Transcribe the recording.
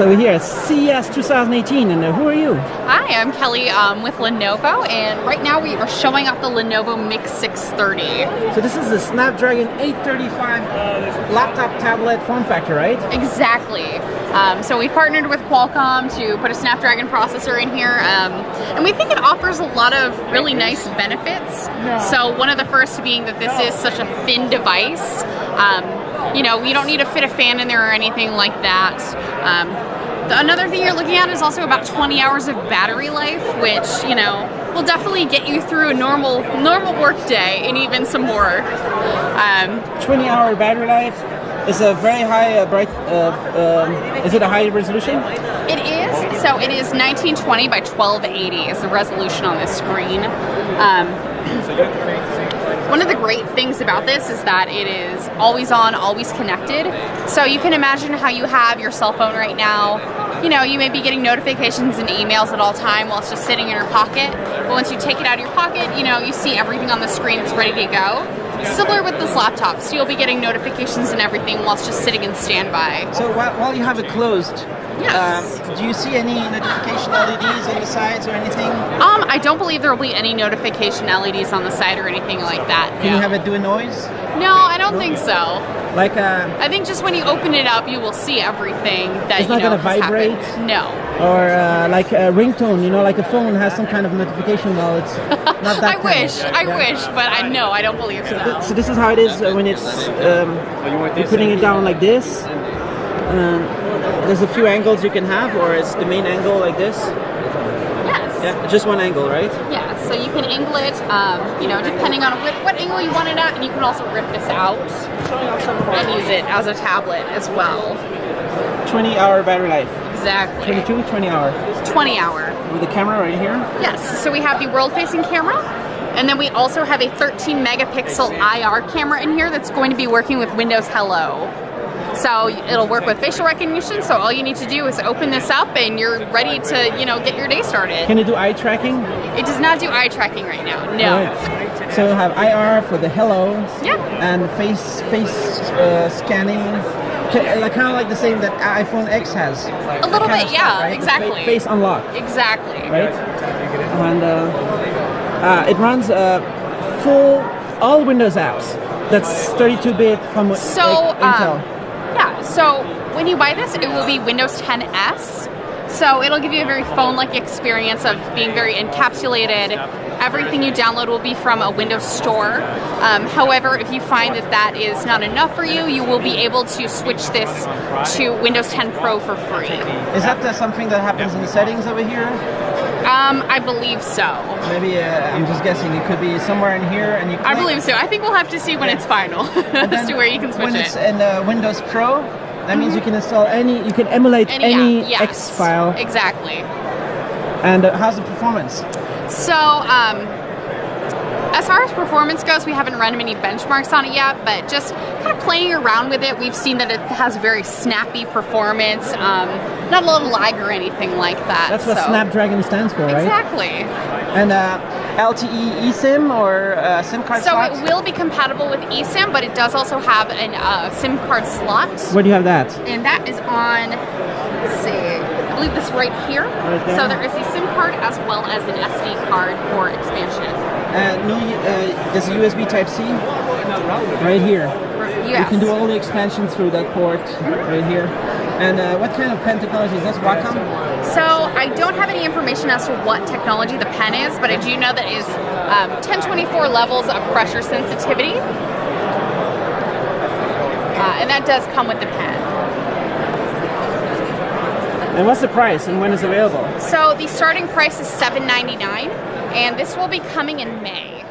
So we're here at CES 2018, and who are you? Hi, I'm Kelly with Lenovo, and right now we are showing off the Lenovo Miix 630. So this is the Snapdragon 835 laptop tablet form factor, right? Exactly. So we partnered with Qualcomm to put a Snapdragon processor in here, and we think it offers a lot of really nice benefits. So one of the first being that this is such a thin device. You know, you don't need to fit a fan in there or anything like that. Another thing you're looking at is also about 20 hours of battery life, which, you know, will definitely get you through a normal work day and even some more. 20-hour battery life is a very high is it a high resolution? It is. So it is 1920 by 1280 is the resolution on this screen. One of the great things about this is that it is always on, always connected. So you can imagine how you have your cell phone right now. You know, you may be getting notifications and emails at all time while it's just sitting in your pocket. But once you take it out of your pocket, you know, you see everything on the screen that's ready to go. Similar with this laptop, so you'll be getting notifications and everything while it's just sitting in standby. So while you have it closed, yes. Do you see any notification LEDs on the sides or anything? I don't believe there will be any notification LEDs on the side or anything like that. Can you have it do a noise? No, I don't think so. Like I think just when you open it up, you will see everything that it's not going to vibrate. Happened. No. Or like a ringtone, you know, like a phone has some kind of notification. Well, it's not that. I wish, but I don't believe so. So this is how it is when it's you're putting it down like this. There's a few angles you can have, or it's the main angle like this. Yes. Yeah, just one angle, right? Yeah, so you can angle it, you know, depending on what angle you want it at, and you can also rip this out and use it as a tablet as well. 20-hour battery life. Exactly. 22, 20 hour. 20 hour. With the camera right here? Yes, so we have the world-facing camera, and then we also have a 13 megapixel IR camera in here that's going to be working with Windows Hello. So it'll work with facial recognition, so all you need to do is open this up and you're ready to, you know, get your day started. Can it do eye tracking? It does not do eye tracking right now, no. Right. So you'll have IR for the hello, yeah, and face scanning, like kind of like the same that iPhone X has. A little bit, stuff, yeah, right? exactly. Face unlock. Exactly. Right? And it runs full, all Windows apps. That's 32-bit from Intel. Yeah, so when you buy this, it will be Windows 10S. So it'll give you a very phone-like experience of being very encapsulated. Everything you download will be from a Windows store. However, if you find that that is not enough for you, you will be able to switch this to Windows 10 Pro for free. Is that something that happens in the settings over here? I believe so. Maybe, I'm just guessing, it could be somewhere in here, and you click. I believe so. I think we'll have to see when it's final as to where you can switch when it. it's in Windows Pro, that means you can install you can emulate any X file. Exactly. And how's the performance? So, as far as performance goes, we haven't run many benchmarks on it yet, but just kind of playing around with it, we've seen that it has very snappy performance, not a lot of lag or anything like that. That's what Snapdragon stands for, right? Exactly. And LTE eSIM or SIM card slot? So it will be compatible with eSIM, but it does also have a SIM card slot. Where do you have that? And that is on, let's see, I believe this right here. Right there. So there is a SIM card as well as an SD card for expansion. No, there's a USB Type-C right here. Yes. You can do all the expansion through that port right here. And what kind of pen technology is this? Qualcomm? So I don't have any information as to what technology the pen is, but I do know that it is 1024 levels of pressure sensitivity. And that does come with the pen. And what's the price and when is it available? So the starting price is $799, and this will be coming in May.